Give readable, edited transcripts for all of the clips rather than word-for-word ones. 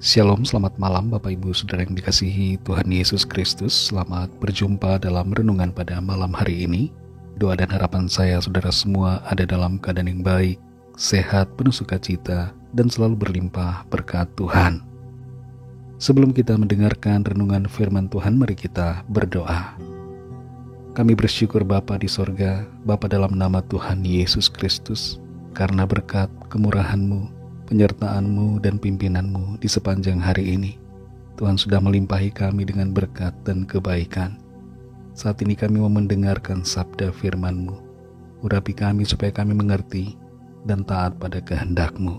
Shalom, selamat malam Bapak Ibu Saudara yang dikasihi Tuhan Yesus Kristus. Selamat berjumpa dalam renungan pada malam hari ini. Doa dan harapan saya saudara semua ada dalam keadaan yang baik, sehat, penuh sukacita, dan selalu berlimpah berkat Tuhan. Sebelum kita mendengarkan renungan firman Tuhan, mari kita berdoa. Kami bersyukur Bapa di sorga, Bapa dalam nama Tuhan Yesus Kristus, karena berkat kemurahan-Mu, penyertaan-Mu dan pimpinan-Mu di sepanjang hari ini. Tuhan sudah melimpahi kami dengan berkat dan kebaikan. Saat ini kami mau mendengarkan sabda firman-Mu. Urapi kami supaya kami mengerti dan taat pada kehendak-Mu.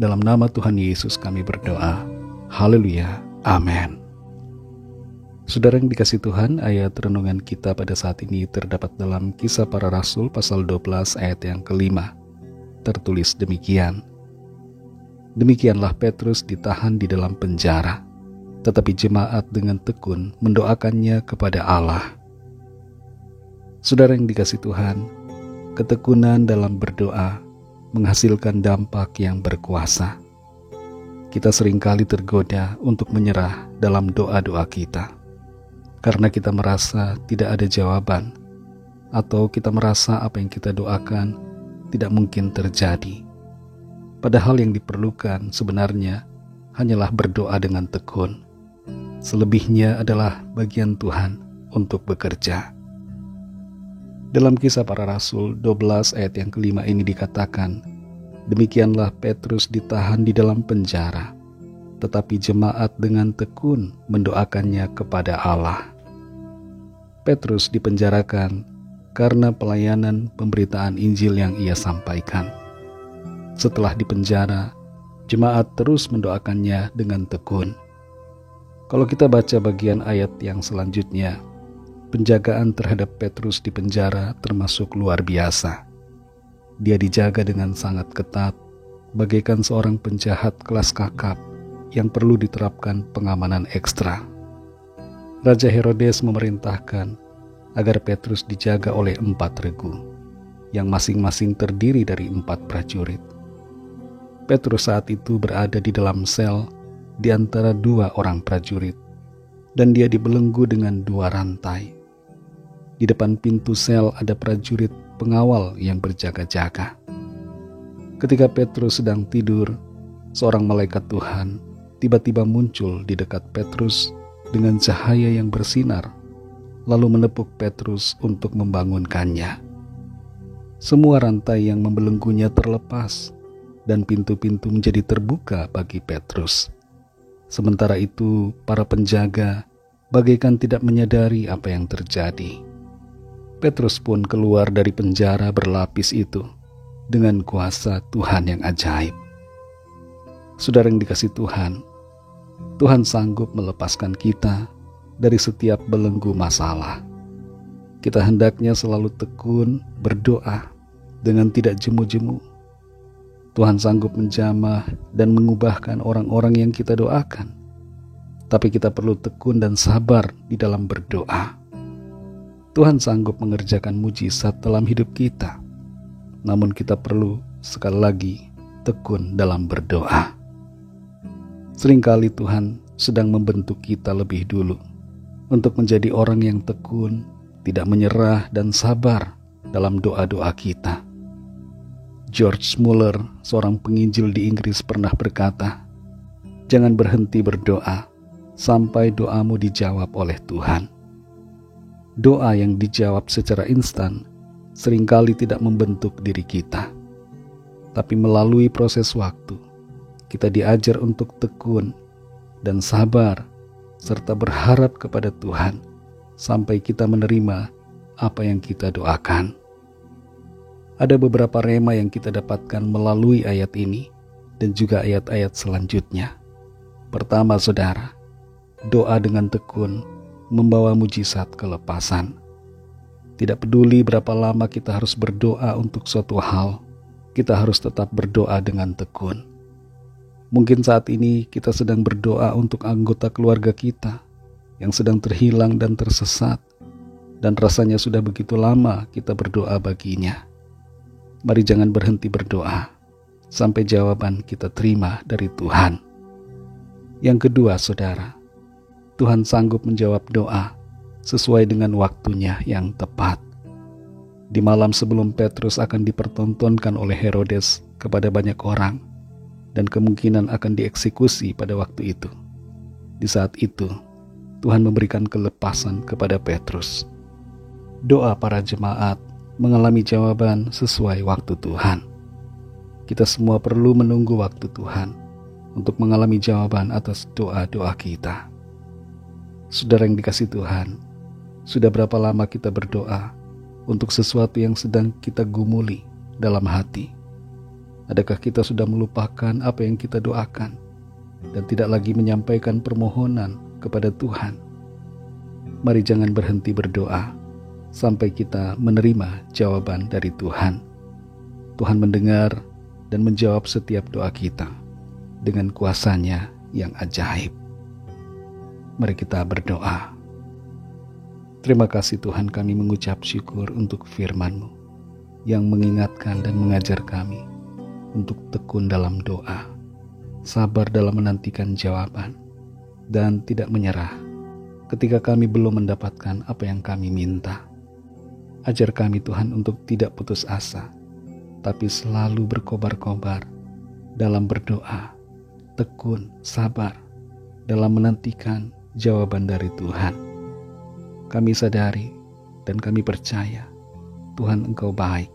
Dalam nama Tuhan Yesus kami berdoa. Haleluya. Amin. Saudara yang dikasihi Tuhan, ayat renungan kita pada saat ini terdapat dalam Kisah Para Rasul pasal 12 ayat yang kelima. Tertulis demikian. Demikianlah Petrus ditahan di dalam penjara, tetapi jemaat dengan tekun mendoakannya kepada Allah. Saudara yang dikasihi Tuhan, ketekunan dalam berdoa menghasilkan dampak yang berkuasa. Kita seringkali tergoda untuk menyerah dalam doa-doa kita, karena kita merasa tidak ada jawaban, atau kita merasa apa yang kita doakan tidak mungkin terjadi. Padahal yang diperlukan sebenarnya hanyalah berdoa dengan tekun. Selebihnya adalah bagian Tuhan untuk bekerja. Dalam Kisah Para Rasul 12 ayat yang kelima ini dikatakan, demikianlah Petrus ditahan di dalam penjara, tetapi jemaat dengan tekun mendoakannya kepada Allah. Petrus dipenjarakan karena pelayanan pemberitaan Injil yang ia sampaikan. Setelah dipenjara, jemaat terus mendoakannya dengan tekun. Kalau kita baca bagian ayat yang selanjutnya, penjagaan terhadap Petrus di penjara termasuk luar biasa. Dia dijaga dengan sangat ketat, bagaikan seorang penjahat kelas kakap yang perlu diterapkan pengamanan ekstra. Raja Herodes memerintahkan agar Petrus dijaga oleh 4 regu, yang masing-masing terdiri dari 4 prajurit. Petrus saat itu berada di dalam sel di antara 2 orang prajurit, dan dia dibelenggu dengan 2 rantai. Di depan pintu sel ada prajurit pengawal yang berjaga-jaga. Ketika Petrus sedang tidur, seorang malaikat Tuhan tiba-tiba muncul di dekat Petrus dengan cahaya yang bersinar, lalu menepuk Petrus untuk membangunkannya. Semua rantai yang membelenggunya terlepas, dan pintu-pintu menjadi terbuka bagi Petrus. Sementara itu, para penjaga bagaikan tidak menyadari apa yang terjadi. Petrus pun keluar dari penjara berlapis itu dengan kuasa Tuhan yang ajaib. Saudara yang dikasihi Tuhan, Tuhan sanggup melepaskan kita dari setiap belenggu masalah. Kita hendaknya selalu tekun berdoa dengan tidak jemu-jemu. Tuhan sanggup menjamah dan mengubahkan orang-orang yang kita doakan. Tapi kita perlu tekun dan sabar di dalam berdoa. Tuhan sanggup mengerjakan mujizat dalam hidup kita. Namun kita perlu sekali lagi tekun dalam berdoa. Seringkali Tuhan sedang membentuk kita lebih dulu untuk menjadi orang yang tekun, tidak menyerah dan sabar dalam doa-doa kita. George Muller, seorang penginjil di Inggris, pernah berkata, jangan berhenti berdoa sampai doamu dijawab oleh Tuhan. Doa yang dijawab secara instan seringkali tidak membentuk diri kita. Tapi melalui proses waktu, kita diajar untuk tekun dan sabar, serta berharap kepada Tuhan sampai kita menerima apa yang kita doakan. Ada beberapa rema yang kita dapatkan melalui ayat ini dan juga ayat-ayat selanjutnya. Pertama, saudara, doa dengan tekun membawa mujizat kelepasan. Tidak peduli berapa lama kita harus berdoa untuk suatu hal, kita harus tetap berdoa dengan tekun. Mungkin saat ini kita sedang berdoa untuk anggota keluarga kita yang sedang terhilang dan tersesat, dan rasanya sudah begitu lama kita berdoa baginya. Mari jangan berhenti berdoa sampai jawaban kita terima dari Tuhan. Yang kedua, saudara, Tuhan sanggup menjawab doa sesuai dengan waktunya yang tepat. Di malam sebelum Petrus akan dipertontonkan oleh Herodes kepada banyak orang dan kemungkinan akan dieksekusi pada waktu itu, di saat itu Tuhan memberikan kelepasan kepada Petrus. Doa para jemaat mengalami jawaban sesuai waktu Tuhan. Kita semua perlu menunggu waktu Tuhan untuk mengalami jawaban atas doa-doa kita. Saudara yang dikasihi Tuhan, sudah berapa lama kita berdoa untuk sesuatu yang sedang kita gumuli dalam hati? Adakah kita sudah melupakan apa yang kita doakan dan tidak lagi menyampaikan permohonan kepada Tuhan? Mari jangan berhenti berdoa sampai kita menerima jawaban dari Tuhan. Tuhan mendengar dan menjawab setiap doa kita dengan kuasa-Nya yang ajaib. Mari kita berdoa. Terima kasih Tuhan, kami mengucap syukur untuk firman-Mu yang mengingatkan dan mengajar kami untuk tekun dalam doa, sabar dalam menantikan jawaban, dan tidak menyerah ketika kami belum mendapatkan apa yang kami minta. Ajar kami Tuhan untuk tidak putus asa, tapi selalu berkobar-kobar dalam berdoa, tekun, sabar dalam menantikan jawaban dari Tuhan. Kami sadari dan kami percaya Tuhan, Engkau baik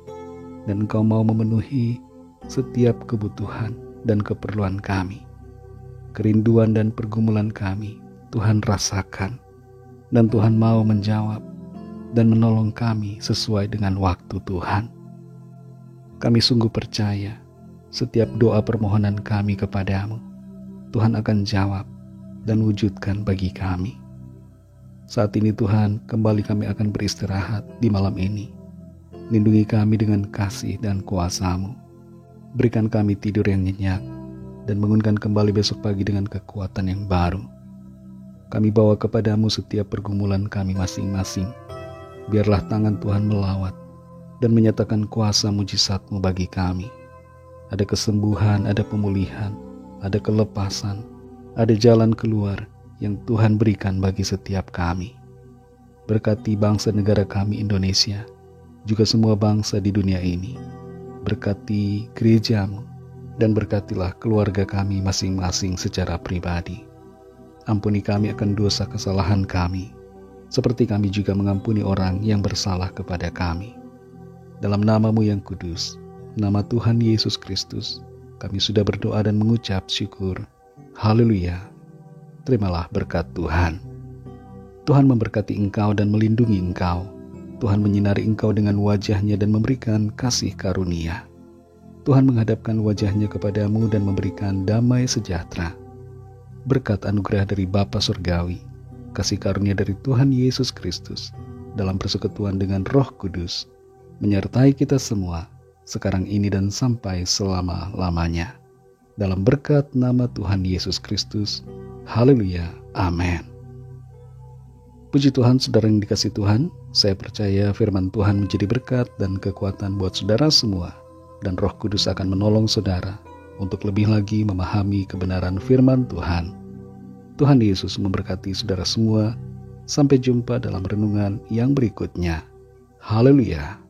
dan Engkau mau memenuhi setiap kebutuhan dan keperluan kami. Kerinduan dan pergumulan kami Tuhan rasakan, dan Tuhan mau menjawab dan menolong kami sesuai dengan waktu Tuhan. Kami sungguh percaya setiap doa permohonan kami kepadamu Tuhan akan jawab dan wujudkan bagi kami. Saat ini Tuhan, kembali kami akan beristirahat di malam ini. Lindungi kami dengan kasih dan kuasa-Mu. Berikan kami tidur yang nyenyak dan bangunkan kembali besok pagi dengan kekuatan yang baru. Kami bawa kepadamu setiap pergumulan kami masing-masing. Biarlah tangan Tuhan melawat dan menyatakan kuasa mujizat-Mu bagi kami. Ada kesembuhan, ada pemulihan, ada kelepasan, ada jalan keluar yang Tuhan berikan bagi setiap kami. Berkati bangsa negara kami Indonesia, juga semua bangsa di dunia ini. Berkati gereja-Mu, dan berkatilah keluarga kami masing-masing secara pribadi. Ampuni kami akan dosa kesalahan kami, seperti kami juga mengampuni orang yang bersalah kepada kami. Dalam nama-Mu yang kudus, nama Tuhan Yesus Kristus, kami sudah berdoa dan mengucap syukur. Haleluya. Terimalah berkat Tuhan. Tuhan memberkati engkau dan melindungi engkau. Tuhan menyinari engkau dengan wajah-Nya dan memberikan kasih karunia. Tuhan menghadapkan wajah-Nya kepadamu dan memberikan damai sejahtera. Berkat anugerah dari Bapa Surgawi, kasih karunia dari Tuhan Yesus Kristus, dalam persekutuan dengan Roh Kudus, menyertai kita semua, sekarang ini dan sampai selama-lamanya. Dalam berkat nama Tuhan Yesus Kristus. Haleluya. Amin. Puji Tuhan, saudara yang dikasihi Tuhan, saya percaya firman Tuhan menjadi berkat dan kekuatan buat saudara semua, dan Roh Kudus akan menolong saudara untuk lebih lagi memahami kebenaran firman Tuhan. Tuhan Yesus memberkati saudara semua. Sampai jumpa dalam renungan yang berikutnya. Haleluya.